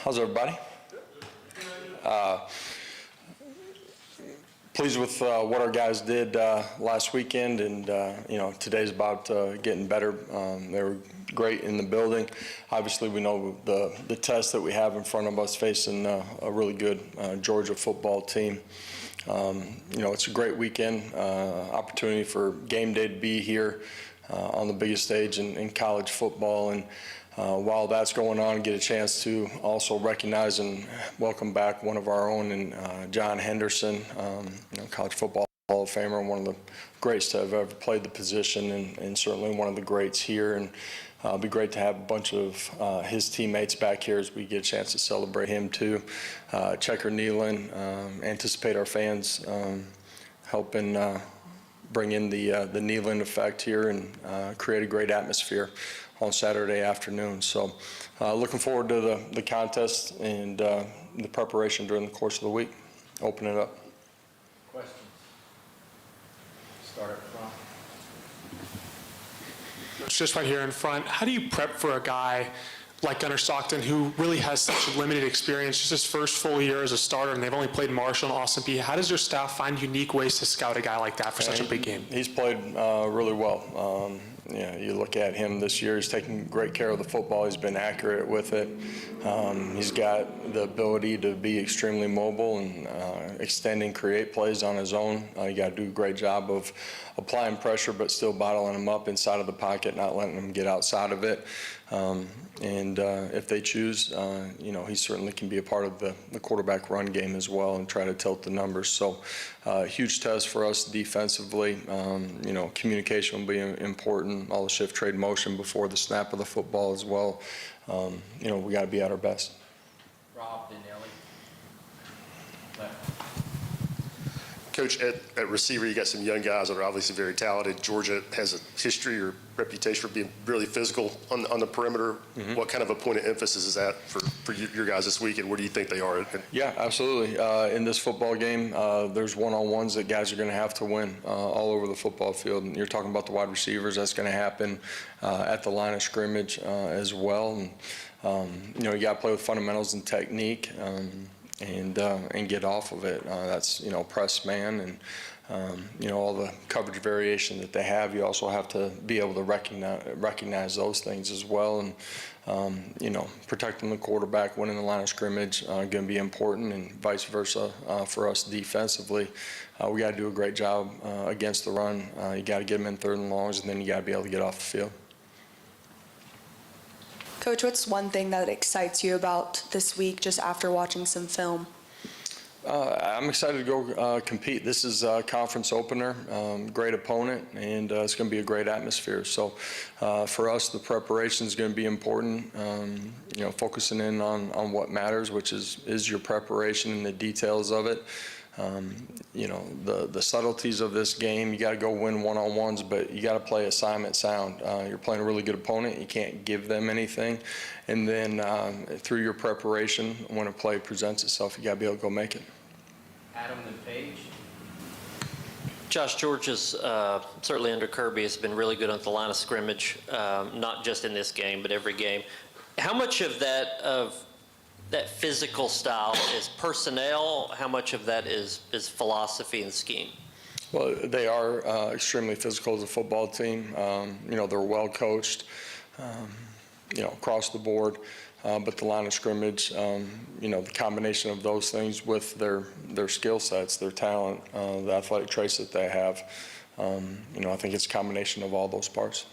How's everybody? Pleased with what our guys did last weekend, and today's about getting better. They were great in the building. Obviously, we know the test that we have in front of us facing a really good Georgia football team. It's a great weekend, opportunity for game day to be here on the biggest stage in college football, and while that's going on, get a chance to also recognize and welcome back one of our own, and John Henderson, college football Hall of Famer, and one of the greats to have ever played the position, and certainly one of the greats here. And it'd be great to have a bunch of his teammates back here as we get a chance to celebrate him too. Checker Neyland, anticipate our fans helping bring in the Neyland effect here and create a great atmosphere on Saturday afternoon. So looking forward to the contest and the preparation during the course of the week. Open it up. Questions? Start up front. Just right here in front, how do you prep for a guy like Gunnar Stockton, who really has such limited experience, just his first full year as a starter, and they've only played Marshall and Austin Peay? How does your staff find unique ways to scout a guy like that for such a big game? He's played really well. You look at him this year, he's taking great care of the football. He's been accurate with it. He's got the ability to be extremely mobile and extend and create plays on his own. You got to do a great job of applying pressure, but still bottling him up inside of the pocket, not letting him get outside of it. If they choose, he certainly can be a part of the quarterback run game as well and try to tilt the numbers. So huge test for us defensively. Communication will be important. All the shift trade motion before the snap of the football as well. We got to be at our best. Rob, then Ellie. Left. Coach, at receiver, you got some young guys that are obviously very talented. Georgia has a history or reputation for being really physical on the perimeter. Mm-hmm. What kind of a point of emphasis is that for your guys this week, and where do you think they are? Yeah, absolutely. In this football game, there's one-on-ones that guys are going to have to win all over the football field. And you're talking about the wide receivers. That's going to happen at the line of scrimmage as well. And, you got to play with fundamentals and technique. And get off of it. That's press man and all the coverage variation that they have. You also have to be able to recognize those things as well. And protecting the quarterback, winning the line of scrimmage, going to be important, and vice versa for us defensively. We got to do a great job against the run. You got to get them in third and longs, and then you got to be able to get off the field. Coach, what's one thing that excites you about this week just after watching some film? I'm excited to go compete. This is a conference opener, great opponent, and it's going to be a great atmosphere. So for us, the preparation is going to be important, focusing in on what matters, which is your preparation and the details of it. The subtleties of this game, you got to go win one-on-ones, but you got to play assignment sound. You're playing a really good opponent. You can't give them anything. And then through your preparation, when a play presents itself, you got to be able to go make it. Adam and Paige. Josh, Georgia's certainly under Kirby has been really good on the line of scrimmage, not just in this game, but every game. How much of that physical style is personnel? How much of that is philosophy and scheme? Well, they are extremely physical as a football team. They're well coached, across the board. But the line of scrimmage, the combination of those things with their skill sets, their talent, the athletic traits that they have, I think it's a combination of all those parts.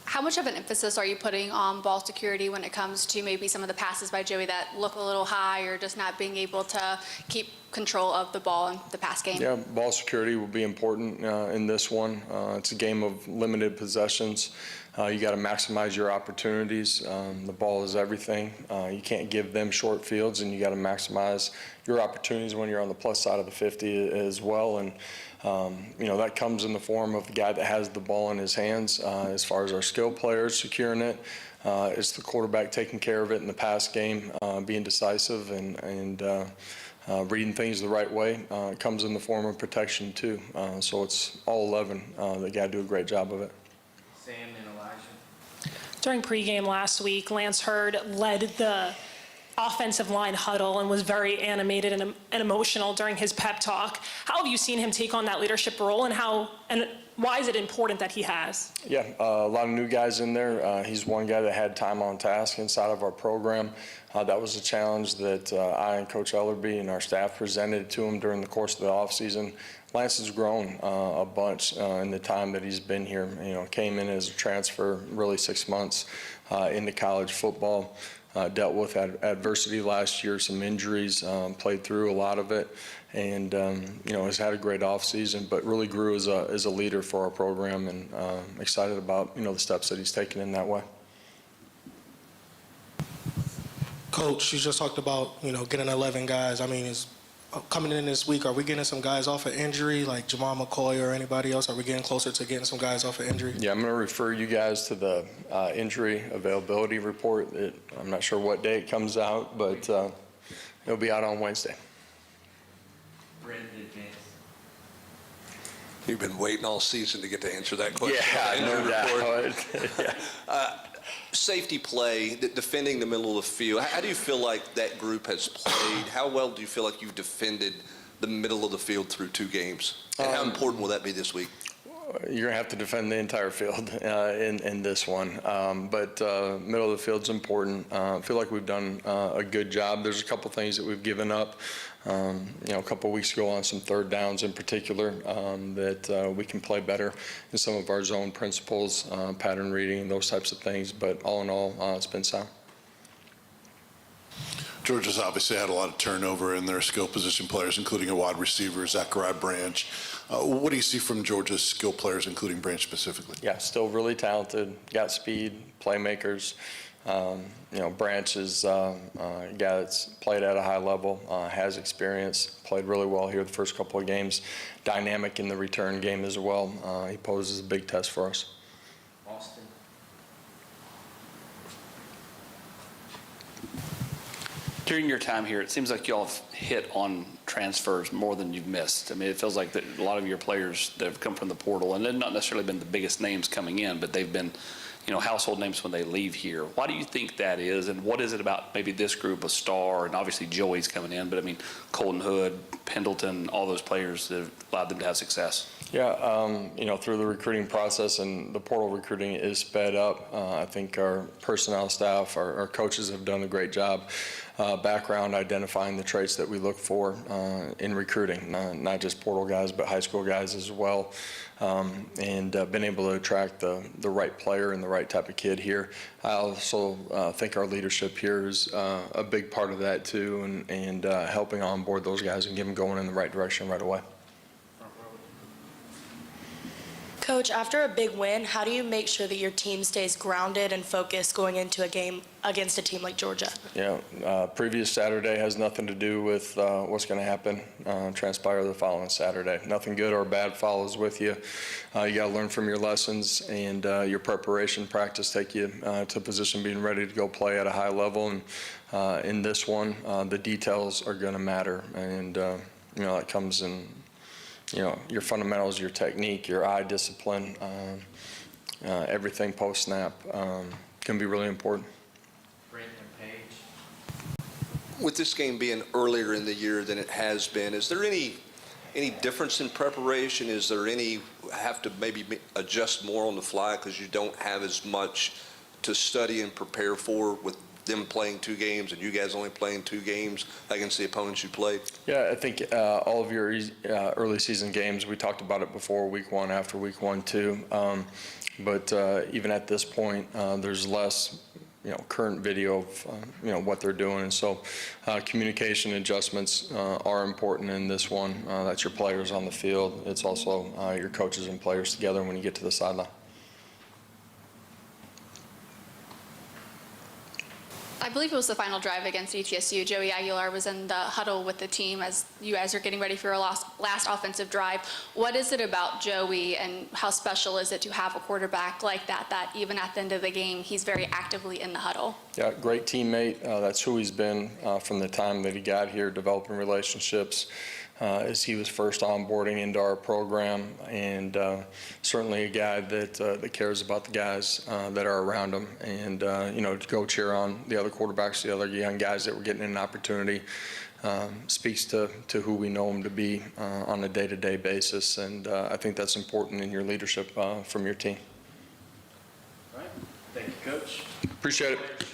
How much of an emphasis are you putting on ball security when it comes to maybe some of the passes by Joey that look a little high, or just not being able to keep control of the ball in the pass game? Yeah, ball security will be important in this one. It's a game of limited possessions. You got to maximize your opportunities. The ball is everything. You can't give them short fields, and you got to maximize your opportunities when you're on the plus side of the 50 as well. And that comes in the form of the guy that has the ball in his hands. As far as our skill players securing it, it's the quarterback taking care of it in the pass game, being decisive and reading things the right way. It comes in the form of protection too. So it's all 11. They got to do a great job of it. Sam and Elijah. During pregame last week, Lance Hurd led the offensive line huddle and was very animated and emotional during his pep talk. How have you seen him take on that leadership role, and why is it important that he has? Yeah, a lot of new guys in there. He's one guy that had time on task inside of our program. That was a challenge that I and Coach Ellerby and our staff presented to him during the course of the offseason. Lance has grown a bunch in the time that he's been here. You know, came in as a transfer, really 6 months into college football. Dealt with adversity last year, some injuries, played through a lot of it, and you know, has had a great offseason, but really grew as a leader for our program, and excited about, you know, the steps that he's taken in that way. Coach, you just talked about, you know, getting 11 guys. I mean, is coming in this week, are we getting some guys off of injury, like Jamal McCoy or anybody else? Are we getting closer to getting some guys off of injury? Yeah, I'm going to refer you guys to the injury availability report. I'm not sure what day it comes out, but it'll be out on Wednesday. Brendan Vance. You've been waiting all season to get to answer that question. Yeah, no doubt. Yeah. Safety play, defending the middle of the field. How do you feel like that group has played? How well do you feel like you've defended the middle of the field through 2 games? And how important will that be this week? You're going to have to defend the entire field in this one. But middle of the field's important. I feel like we've done a good job. There's a couple things that we've given up, you know, a couple weeks ago on some third downs in particular, that we can play better in some of our zone principles, pattern reading, those types of things. But all in all, it's been sound. Georgia's obviously had a lot of turnover in their skill position players, including a wide receiver, Zachariah Branch. What do you see from Georgia's skill players, including Branch specifically? Yeah, still really talented, got speed, playmakers. You know, Branch is a guy that's played at a high level, has experience, played really well here the first couple of games, dynamic in the return game as well. He poses a big test for us. Austin. During your time here, it seems like y'all have hit on transfers more than you've missed. I mean, it feels like that a lot of your players that have come from the portal, and they've not necessarily been the biggest names coming in, but they've been, you know, household names when they leave here. Why do you think that is, and what is it about maybe this group, a star, and obviously Joey's coming in, but I mean, Colton Hood, Pendleton, all those players that have allowed them to have success? Yeah, you know, through the recruiting process, and the portal recruiting is sped up. I think our personnel staff, our coaches have done a great job background identifying the traits that we look for in recruiting, not just portal guys, but high school guys as well, and been able to attract the right player and the right type of kid here. I also think our leadership here is a big part of that too, and helping onboard those guys and get them going in the right direction right away. Coach, after a big win, how do you make sure that your team stays grounded and focused going into a game against a team like Georgia? Yeah, previous Saturday has nothing to do with what's going to happen, transpire the following Saturday. Nothing good or bad follows with you. You got to learn from your lessons, and your preparation practice take you to a position being ready to go play at a high level. And in this one, the details are going to matter, and you know, that comes in, you know, your fundamentals, your technique, your eye discipline, everything post-snap can be really important. Brendan Page. With this game being earlier in the year than it has been, is there any difference in preparation? Is there any have to maybe adjust more on the fly because you don't have as much to study and prepare for with them playing 2 games and you guys only playing 2 games against the opponents you played? Yeah, I think all of your early season games, we talked about it before week 1, after week 1 too. But even at this point, there's less, you know, current video of, you know, what they're doing. And so communication adjustments are important in this one. That's your players on the field. It's also your coaches and players together when you get to the sideline. I believe it was the final drive against ETSU. Joey Aguilar was in the huddle with the team as you guys are getting ready for your last offensive drive. What is it about Joey, and how special is it to have a quarterback like that even at the end of the game, he's very actively in the huddle? Yeah, great teammate. That's who he's been from the time that he got here, developing relationships, as he was first onboarding into our program, and certainly a guy that cares about the guys that are around him, and to go cheer on the other quarterbacks, the other young guys that were getting an opportunity, speaks to who we know him to be on a day-to-day basis, and I think that's important in your leadership from your team. All right. Thank you, Coach. Appreciate it.